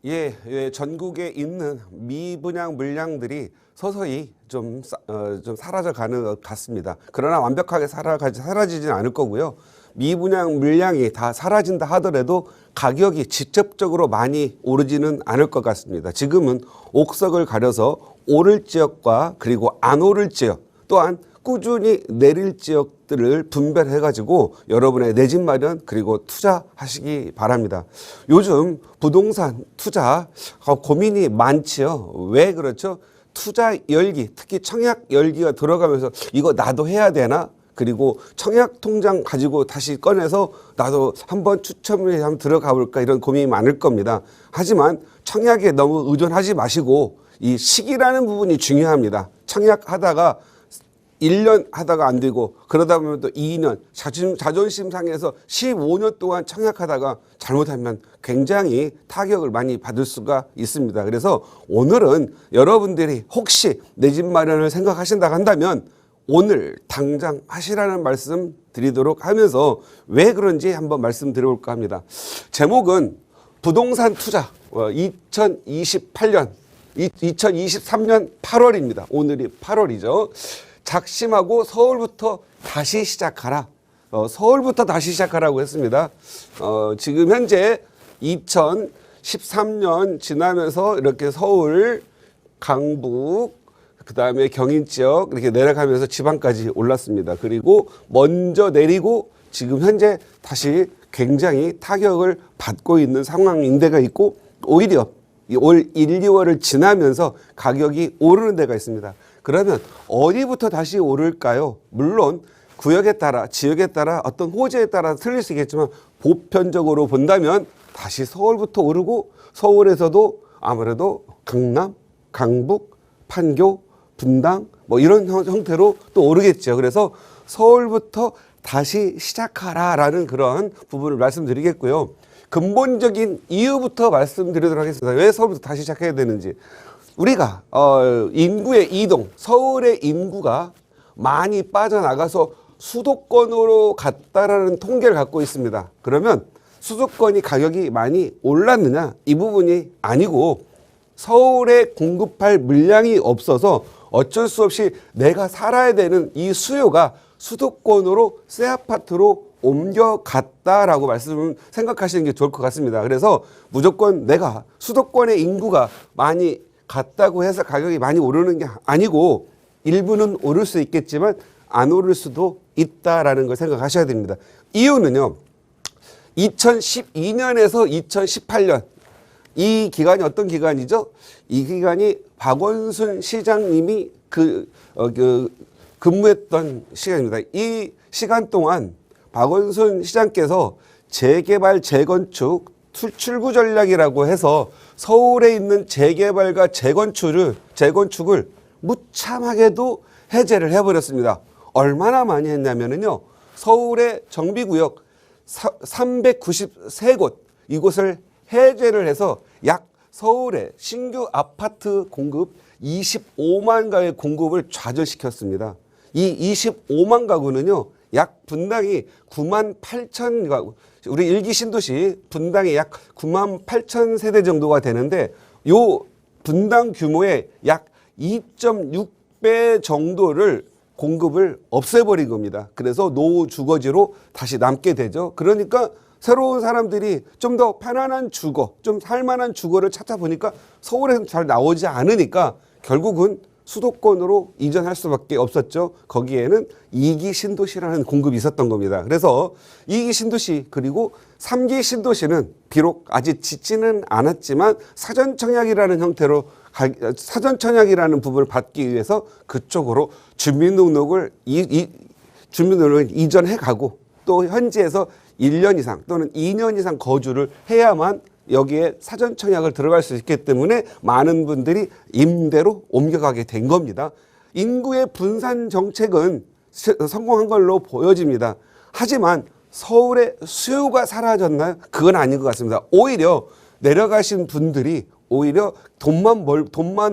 예, 전국에 있는 미분양 물량들이 서서히 좀 사라져가는 것 같습니다. 그러나 완벽하게 사라지진 않을 거고요. 미분양 물량이 다 사라진다 하더라도 가격이 직접적으로 많이 오르지는 않을 것 같습니다. 지금은 옥석을 가려서 오를 지역과 그리고 안 오를 지역, 또한 꾸준히 내릴 지역들을 분별해 가지고 여러분의 내 집 마련 그리고 투자하시기 바랍니다. 요즘 부동산 투자 고민이 많지요. 왜 그렇죠? 투자 열기, 특히 청약 열기가 들어가면서 이거 나도 해야 되나? 그리고 청약 통장 가지고 다시 꺼내서 나도 한번 추첨에 한번 들어가 볼까, 이런 고민이 많을 겁니다. 하지만 청약에 너무 의존하지 마시고 이 시기라는 부분이 중요합니다. 청약하다가 1년 하다가 안 되고 그러다 보면 또 2년, 자존심 상해서 15년 동안 청약하다가 잘못하면 굉장히 타격을 많이 받을 수가 있습니다. 그래서 오늘은 여러분들이 혹시 내 집 마련을 생각하신다고 한다면 오늘 당장 하시라는 말씀 드리도록 하면서 왜 그런지 한번 말씀드려볼까 합니다. 제목은 부동산 투자 2023년 8월입니다. 오늘이 8월이죠. 작심하고 서울부터 다시 시작하라. 서울부터 다시 시작하라고 했습니다. 지금 현재 2013년 지나면서 이렇게 서울, 강북, 그 다음에 경인 지역 이렇게 내려가면서 지방까지 올랐습니다. 그리고 먼저 내리고 지금 현재 다시 굉장히 타격을 받고 있는 상황인 데가 있고, 오히려 올 1, 2월을 지나면서 가격이 오르는 데가 있습니다. 그러면 어디부터 다시 오를까요? 물론 구역에 따라, 지역에 따라, 어떤 호재에 따라 틀릴 수 있겠지만 보편적으로 본다면 다시 서울부터 오르고, 서울에서도 아무래도 강남, 강북, 판교, 분당 뭐 이런 형태로 또 오르겠죠. 그래서 서울부터 다시 시작하라라는 그런 부분을 말씀드리겠고요. 근본적인 이유부터 말씀드리도록 하겠습니다. 왜 서울부터 다시 시작해야 되는지. 우리가 인구의 이동, 서울의 인구가 많이 빠져나가서 수도권으로 갔다라는 통계를 갖고 있습니다. 그러면 수도권이 가격이 많이 올랐느냐? 이 부분이 아니고 서울에 공급할 물량이 없어서 어쩔 수 없이 내가 살아야 되는 이 수요가 수도권으로 새 아파트로 옮겨갔다라고 말씀을 생각하시는 게 좋을 것 같습니다. 그래서 무조건 내가 수도권의 인구가 많이 갔다고 해서 가격이 많이 오르는 게 아니고 일부는 오를 수 있겠지만 안 오를 수도 있다라는 걸 생각하셔야 됩니다. 이유는요. 2012년에서 2018년 이 기간이 어떤 기간이죠? 이 기간이 박원순 시장님이 근무했던 시간입니다. 이 시간 동안 박원순 시장께서 재개발, 재건축, 출구 전략이라고 해서 서울에 있는 재개발과 재건축을 무참하게도 해제를 해버렸습니다. 얼마나 많이 했냐면요. 서울의 정비구역 393곳 이곳을 해제를 해서 약 서울의 신규 아파트 공급 25만 가의 공급을 좌절시켰습니다. 이 25만 가구는요. 약 분당이 9만 8천 가구, 우리 일기 신도시 분당이 약 9만 8천 세대 정도가 되는데 요 분당 규모의 약 2.6배 정도를 공급을 없애버린 겁니다. 그래서 노후 주거지로 다시 남게 되죠. 그러니까 새로운 사람들이 좀 더 편안한 주거, 좀 살만한 주거를 찾아보니까 서울에서 잘 나오지 않으니까 결국은 수도권으로 이전할 수밖에 없었죠. 거기에는 2기 신도시라는 공급이 있었던 겁니다. 그래서 2기 신도시 그리고 3기 신도시는 비록 아직 짓지는 않았지만 사전청약이라는 형태로 사전청약이라는 부분을 받기 위해서 그쪽으로 주민등록을 이전해 가고 또 현지에서 1년 이상 또는 2년 이상 거주를 해야만 여기에 사전청약을 들어갈 수 있기 때문에 많은 분들이 임대로 옮겨가게 된 겁니다. 인구의 분산 정책은 성공한 걸로 보여집니다. 하지만 서울의 수요가 사라졌나요? 그건 아닌 것 같습니다. 오히려 내려가신 분들이 오히려 돈만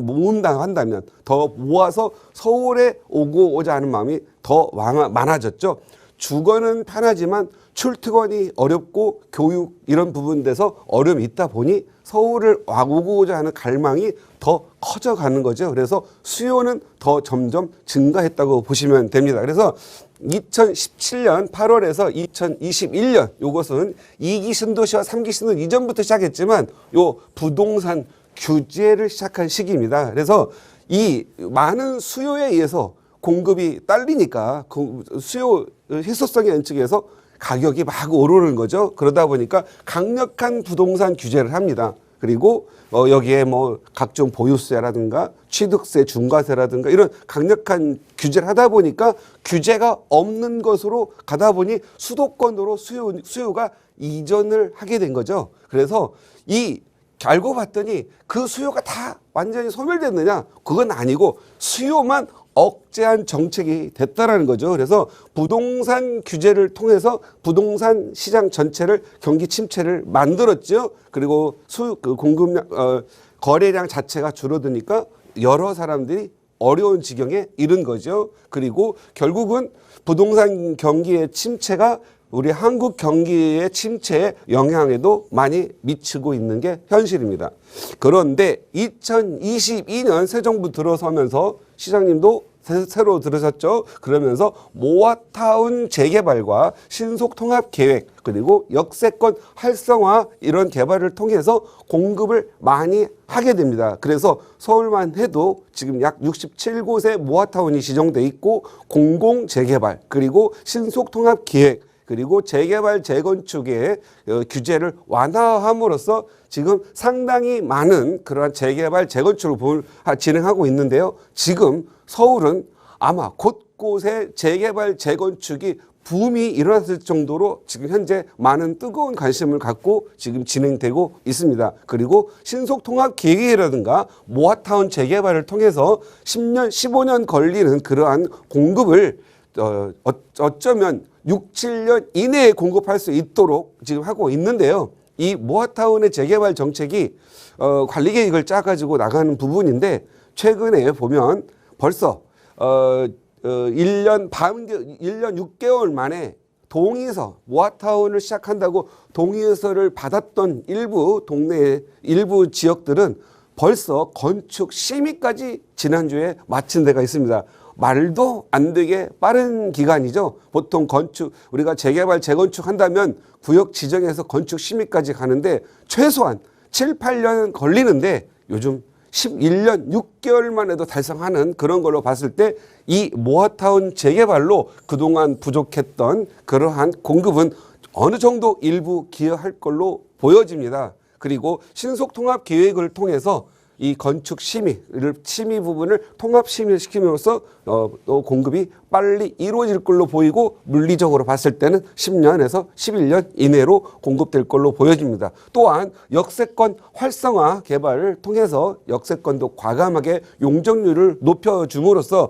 모은다 한다면 더 모아서 서울에 오고자 하는 마음이 더 많아졌죠. 주거는 편하지만 출퇴근이 어렵고 교육 이런 부분에서 어려움이 있다 보니 서울을 오고자 하는 갈망이 더 커져가는 거죠. 그래서 수요는 더 점점 증가했다고 보시면 됩니다. 그래서 2017년 8월에서 2021년 요것은 2기 신도시와 3기 신도 이전부터 시작했지만 요 부동산 규제를 시작한 시기입니다. 그래서 이 많은 수요에 의해서 공급이 딸리니까 그 수요 희소성의 연측에서 가격이 막 오르는 거죠. 그러다 보니까 강력한 부동산 규제를 합니다. 그리고 여기에 뭐 각종 보유세라든가 취득세, 중과세라든가 이런 강력한 규제를 하다 보니까 규제가 없는 것으로 가다 보니 수도권으로 수요가 이전을 하게 된 거죠. 그래서 알고 봤더니 그 수요가 다 완전히 소멸됐느냐? 그건 아니고 수요만 억제한 정책이 됐다라는 거죠. 그래서 부동산 규제를 통해서 부동산 시장 전체를 경기 침체를 만들었죠. 그리고 공급량, 거래량 자체가 줄어드니까 여러 사람들이 어려운 지경에 이른 거죠. 그리고 결국은 부동산 경기의 침체가 우리 한국 경기의 침체에 영향에도 많이 미치고 있는 게 현실입니다. 그런데 2022년 새 정부 들어서면서 시장님도 새로 들으셨죠? 그러면서 모아타운 재개발과 신속통합계획 그리고 역세권 활성화 이런 개발을 통해서 공급을 많이 하게 됩니다. 그래서 서울만 해도 지금 약 67곳의 모아타운이 지정돼 있고 공공재개발 그리고 신속통합계획 그리고 재개발, 재건축의 규제를 완화함으로써 지금 상당히 많은 그러한 재개발, 재건축을 진행하고 있는데요. 지금 서울은 아마 곳곳에 재개발, 재건축이 붐이 일어났을 정도로 지금 현재 많은 뜨거운 관심을 갖고 지금 진행되고 있습니다. 그리고 신속통합계획이라든가 모아타운 재개발을 통해서 10년, 15년 걸리는 그러한 공급을 어쩌면 6, 7년 이내에 공급할 수 있도록 지금 하고 있는데요. 이 모아타운의 재개발 정책이 관리계획을 짜가지고 나가는 부분인데 최근에 보면 벌써 1년 6개월 만에 동의서 모아타운을 시작한다고 동의서를 받았던 일부 동네의 일부 지역들은 벌써 건축 심의까지 지난주에 마친 데가 있습니다. 말도 안 되게 빠른 기간이죠. 보통 우리가 재개발, 재건축 한다면 구역 지정에서 건축 심의까지 가는데 최소한 7, 8년 걸리는데 요즘 11년 6개월 만에도 달성하는 그런 걸로 봤을 때 이 모아타운 재개발로 그동안 부족했던 그러한 공급은 어느 정도 일부 기여할 걸로 보여집니다. 그리고 신속통합 계획을 통해서 이 건축 심의 부분을 통합 심의를 시킴으로써 또 공급이 빨리 이루어질 걸로 보이고 물리적으로 봤을 때는 10년에서 11년 이내로 공급될 걸로 보여집니다. 또한 역세권 활성화 개발을 통해서 역세권도 과감하게 용적률을 높여줌으로써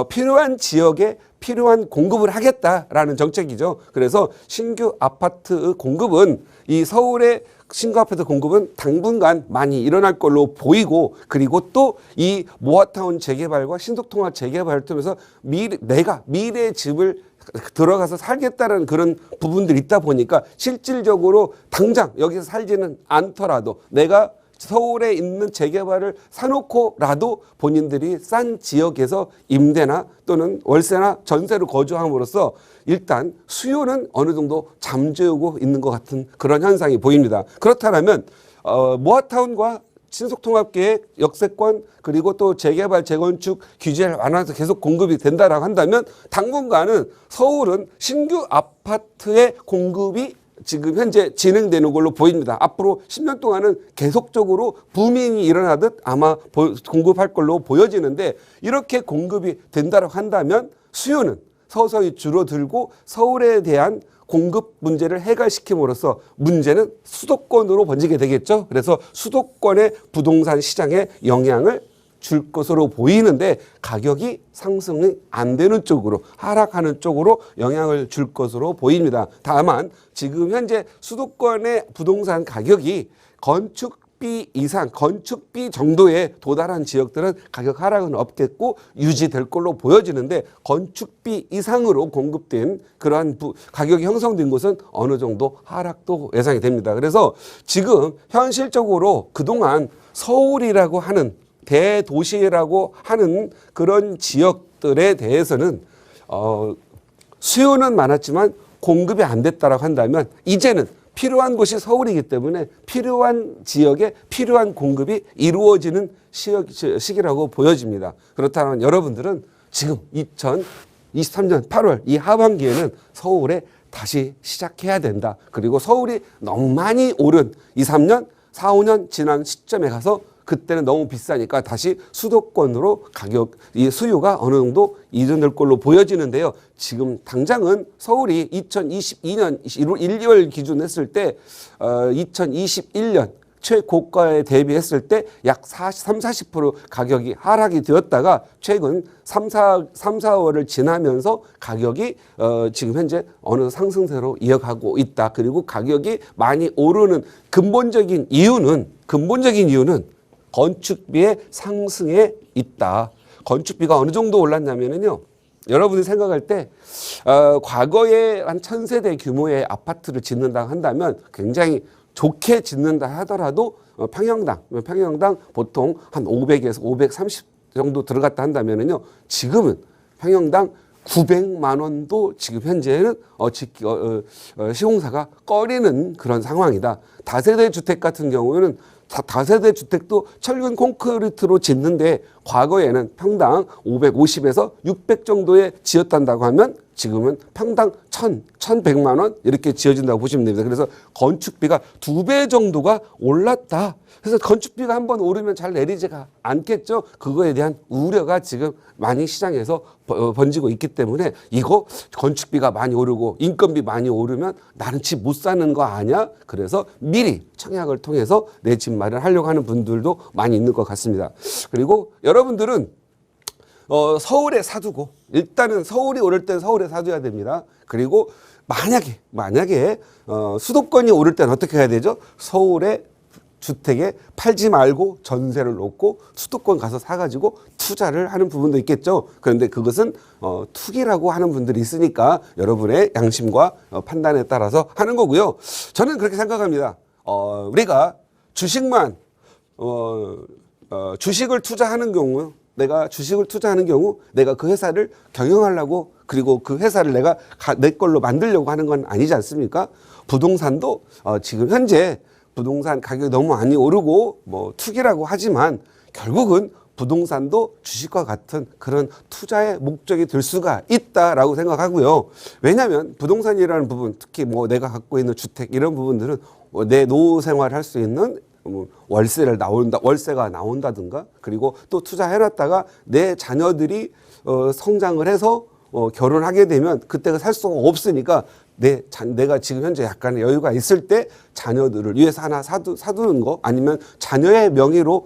필요한 지역에 필요한 공급을 하겠다라는 정책이죠. 그래서 신규 아파트 공급은 이 서울의 신규 아파트 공급은 당분간 많이 일어날 걸로 보이고 그리고 또 이 모아타운 재개발과 신속통합 재개발을 통해서 내가 미래의 집을 들어가서 살겠다는 그런 부분들이 있다 보니까 실질적으로 당장 여기서 살지는 않더라도 내가 서울에 있는 재개발을 사놓고라도 본인들이 싼 지역에서 임대나 또는 월세나 전세로 거주함으로써 일단 수요는 어느 정도 잠재우고 있는 것 같은 그런 현상이 보입니다. 그렇다면 모아타운과 신속통합계획, 역세권 그리고 또 재개발, 재건축 규제를 완화해서 계속 공급이 된다라고 한다면 당분간은 서울은 신규 아파트의 공급이 지금 현재 진행되는 걸로 보입니다. 앞으로 10년 동안은 계속적으로 부밍이 일어나듯 아마 공급할 걸로 보여지는데 이렇게 공급이 된다고 한다면 수요는 서서히 줄어들고 서울에 대한 공급 문제를 해결시킴으로써 문제는 수도권으로 번지게 되겠죠. 그래서 수도권의 부동산 시장에 영향을 줄 것으로 보이는데 가격이 상승이 안 되는 쪽으로 하락하는 쪽으로 영향을 줄 것으로 보입니다. 다만 지금 현재 수도권의 부동산 가격이 건축 건축비 이상, 건축비 정도에 도달한 지역들은 가격 하락은 없겠고 유지될 걸로 보여지는데 건축비 이상으로 공급된 그러한 가격이 형성된 곳은 어느 정도 하락도 예상이 됩니다. 그래서 지금 현실적으로 그동안 서울이라고 하는 대도시라고 하는 그런 지역들에 대해서는 수요는 많았지만 공급이 안 됐다라고 한다면 이제는 필요한 곳이 서울이기 때문에 필요한 지역에 필요한 공급이 이루어지는 시기라고 보여집니다. 그렇다면 여러분들은 지금 2023년 8월 이 하반기에는 서울에 다시 시작해야 된다. 그리고 서울이 너무 많이 오른 2, 3년, 4, 5년 지난 시점에 가서 그때는 너무 비싸니까 다시 수도권으로 이 수요가 어느 정도 이전될 걸로 보여지는데요. 지금 당장은 서울이 2022년 1, 2월 기준 했을 때 2021년 최고가에 대비했을 때 약 30-40% 가격이 하락이 되었다가 최근 3-4월을 지나면서 가격이 지금 현재 어느 상승세로 이어가고 있다. 그리고 가격이 많이 오르는 근본적인 이유는 건축비의 상승에 있다. 건축비가 어느 정도 올랐냐면요. 여러분이 생각할 때 과거에 한 1000세대 규모의 아파트를 짓는다 한다면 굉장히 좋게 짓는다 하더라도 평형당 보통 한 500에서 530 정도 들어갔다 한다면요. 지금은 평형당 900만 원도 지금 현재는 시공사가 꺼리는 그런 상황이다. 다세대 주택 같은 경우에는 다세대 주택도 철근 콘크리트로 짓는데 과거에는 평당 550에서 600 정도에 지었단다고 하면 지금은 평당 1,100만 원 이렇게 지어진다고 보시면 됩니다. 그래서 건축비가 2배 정도가 올랐다. 그래서 건축비가 한번 오르면 잘 내리지가 않겠죠. 그거에 대한 우려가 지금 많이 시장에서 번지고 있기 때문에 이거 건축비가 많이 오르고 인건비 많이 오르면 나는 집 못 사는 거 아니야? 그래서 미리 청약을 통해서 내 집 마련하려고 하는 분들도 많이 있는 것 같습니다. 그리고 여러분들은 서울에 사두고 일단은 서울이 오를 땐 서울에 사둬야 됩니다. 그리고 만약에 수도권이 오를 땐 어떻게 해야 되죠? 서울에 주택에 팔지 말고 전세를 놓고 수도권 가서 사가지고 투자를 하는 부분도 있겠죠. 그런데 그것은 투기라고 하는 분들이 있으니까 여러분의 양심과 판단에 따라서 하는 거고요. 저는 그렇게 생각합니다. 우리가 주식만 주식을 투자하는 경우 내가 그 회사를 경영하려고 그리고 그 회사를 내가 내 걸로 만들려고 하는 건 아니지 않습니까? 부동산도 지금 현재 부동산 가격이 너무 많이 오르고 투기라고 하지만 결국은 부동산도 주식과 같은 그런 투자의 목적이 될 수가 있다라고 생각하고요. 왜냐하면 부동산이라는 부분, 특히 내가 갖고 있는 주택 이런 부분들은 내 노후 생활을 할 수 있는 월세가 나온다든가 그리고 또 투자해놨다가 내 자녀들이 성장을 해서 결혼하게 되면 그때가 살 수가 없으니까 내가 지금 현재 약간의 여유가 있을 때 자녀들을 위해서 하나 사두는 거 아니면 자녀의 명의로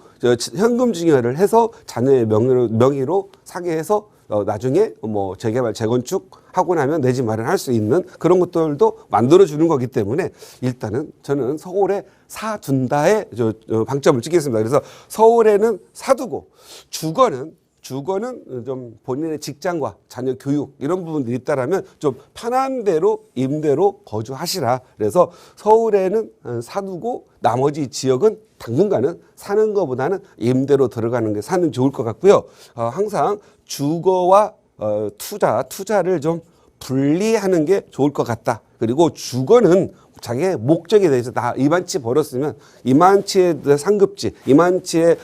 현금 증여를 해서 자녀의 명의로 사게 해서 나중에 재개발 재건축 하고 나면 내 집 마련할 수 있는 그런 것들도 만들어 주는 거기 때문에 일단은 저는 서울에 사둔다에 방점을 찍겠습니다. 그래서 서울에는 사두고 주거는 좀 본인의 직장과 자녀 교육 이런 부분들이 있다라면 좀 편한 대로 임대로 거주하시라. 그래서 서울에는 사두고 나머지 지역은 당분간은 사는 것보다는 임대로 들어가는 게 사는 좋을 것 같고요. 항상 주거와 투자를 좀 분리하는 게 좋을 것 같다. 그리고 주거는 자기의 목적에 대해서 다 이만치 벌었으면 이만치의 상급지, 이만치의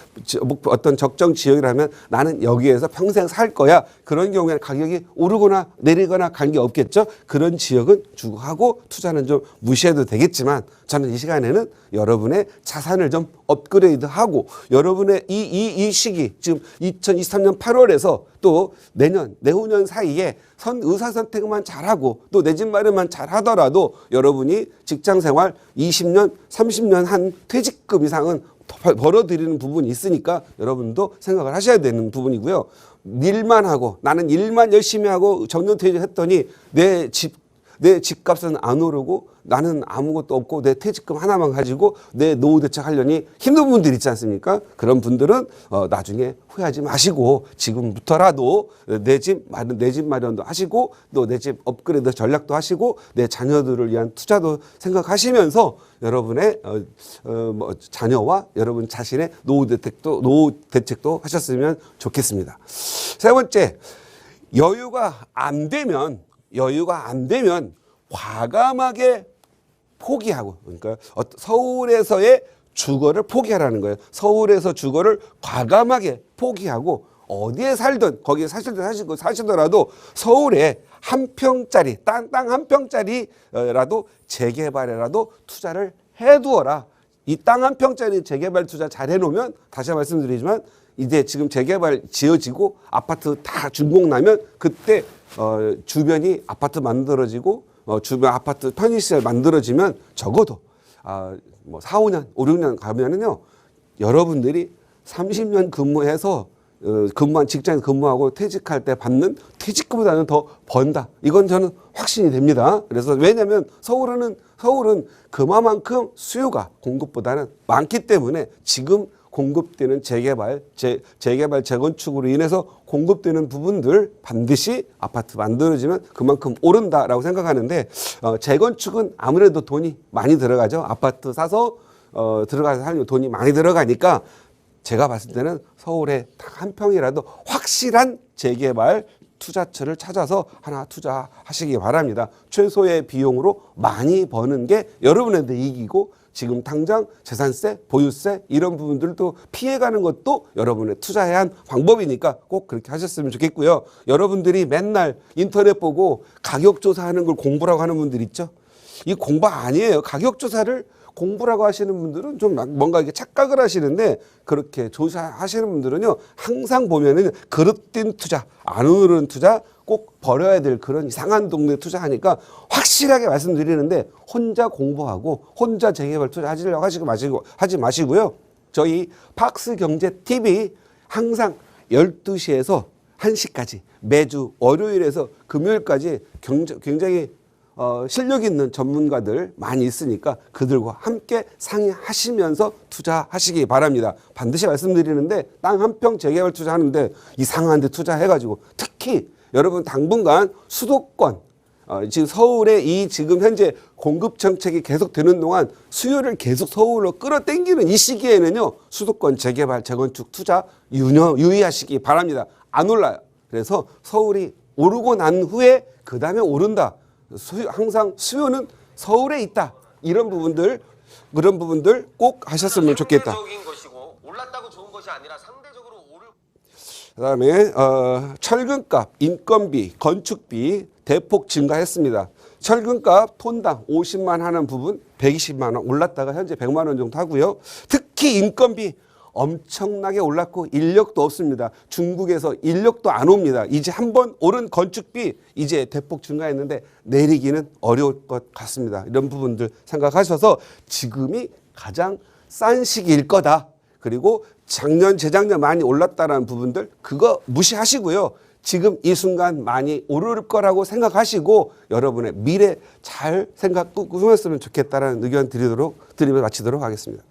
어떤 적정 지역이라면 나는 여기에서 평생 살 거야. 그런 경우에는 가격이 오르거나 내리거나 관계 없겠죠. 그런 지역은 주거하고 투자는 좀 무시해도 되겠지만 저는 이 시간에는 여러분의 자산을 좀 업그레이드하고 여러분의 이 시기 지금 2023년 8월에서 또 내후년 사이에 의사 선택만 잘하고 또 내 집 마련만 잘하더라도 여러분이 직장 생활 20년, 30년 한 퇴직금 이상은 벌어들이는 부분이 있으니까 여러분도 생각을 하셔야 되는 부분이고요. 일만 하고 나는 일만 열심히 하고 정년퇴직했더니 내 내 집값은 안 오르고 나는 아무것도 없고 내 퇴직금 하나만 가지고 내 노후 대책하려니 힘든 분들 있지 않습니까? 그런 분들은 나중에 후회하지 마시고 지금부터라도 내 집 마련도 하시고 또 내 집 업그레이드 전략도 하시고 내 자녀들을 위한 투자도 생각하시면서 여러분의 자녀와 여러분 자신의 노후 대책도 하셨으면 좋겠습니다. 세 번째, 여유가 안 되면 과감하게 포기하고, 그러니까 서울에서의 주거를 포기하라는 거예요. 서울에서 주거를 과감하게 포기하고 어디에 살든 거기에 사시더라도 서울에 한 평짜리 땅 한 평짜리라도 재개발에라도 투자를 해두어라. 이 땅 한 평짜리 재개발 투자 잘 해놓으면 다시 말씀드리지만 이제 지금 재개발 지어지고 아파트 다 준공 나면 그때 주변이 아파트 만들어지고 주변 아파트 편의시설 만들어지면 적어도 4, 5년, 5, 6년 가면은요 여러분들이 30년 근무해서 근무한 직장에서 근무하고 퇴직할 때 받는 퇴직금보다는 더 번다. 이건 저는 확신이 됩니다. 그래서 왜냐하면 서울은 그만큼 수요가 공급보다는 많기 때문에 지금 공급되는 재개발, 재건축으로 인해서 공급되는 부분들 반드시 아파트 만들어지면 그만큼 오른다라고 생각하는데 재건축은 아무래도 돈이 많이 들어가죠. 아파트 사서 들어가서 하려면 돈이 많이 들어가니까 제가 봤을 때는 서울에 딱 한 평이라도 확실한 재개발 투자처를 찾아서 하나 투자하시기 바랍니다. 최소의 비용으로 많이 버는 게 여러분한테 이익이고 지금 당장 재산세, 보유세 이런 부분들도 피해가는 것도 여러분의 투자해야 한 방법이니까 꼭 그렇게 하셨으면 좋겠고요. 여러분들이 맨날 인터넷 보고 가격 조사하는 걸 공부라고 하는 분들 있죠. 이 공부 아니에요. 가격 조사를 공부라고 하시는 분들은 좀 뭔가 이렇게 착각을 하시는데 그렇게 조사하시는 분들은요 항상 보면은 그릇된 투자, 안 오르는 투자 꼭 버려야 될 그런 이상한 동네 투자하니까 확실하게 말씀드리는데 혼자 공부하고 혼자 재개발 투자 하시려고 하지 마시고요. 저희 박스경제TV 항상 12시에서 1시까지 매주 월요일에서 금요일까지 굉장히 실력 있는 전문가들 많이 있으니까 그들과 함께 상의하시면서 투자하시기 바랍니다. 반드시 말씀드리는데 땅 한 평 재개발 투자하는데 이상한 데 투자해가지고 특히 여러분 당분간 수도권 지금 서울의 지금 현재 공급 정책이 계속 되는 동안 수요를 계속 서울로 끌어당기는 이 시기에는요 수도권 재개발 재건축 투자 유의하시기 바랍니다. 안 올라요. 그래서 서울이 오르고 난 후에 그 다음에 오른다. 항상 수요는 서울에 있다. 그런 부분들 꼭 하셨으면 좋겠다. 상대적인 것이고 올랐다고 좋은 것이 아니라 상대적으로 오를. 그다음에 철근값, 인건비, 건축비 대폭 증가했습니다. 철근값 톤당 50만 하는 부분 120만 원 올랐다가 현재 100만 원 정도 하고요. 특히 인건비 엄청나게 올랐고 인력도 없습니다. 중국에서 인력도 안 옵니다. 이제 한번 오른 건축비 이제 대폭 증가했는데 내리기는 어려울 것 같습니다. 이런 부분들 생각하셔서 지금이 가장 싼 시기일 거다. 그리고 작년, 재작년 많이 올랐다는 부분들 그거 무시하시고요. 지금 이 순간 많이 오를 거라고 생각하시고 여러분의 미래 잘 꾸몄으면 좋겠다는 의견 드리면서 마치도록 하겠습니다.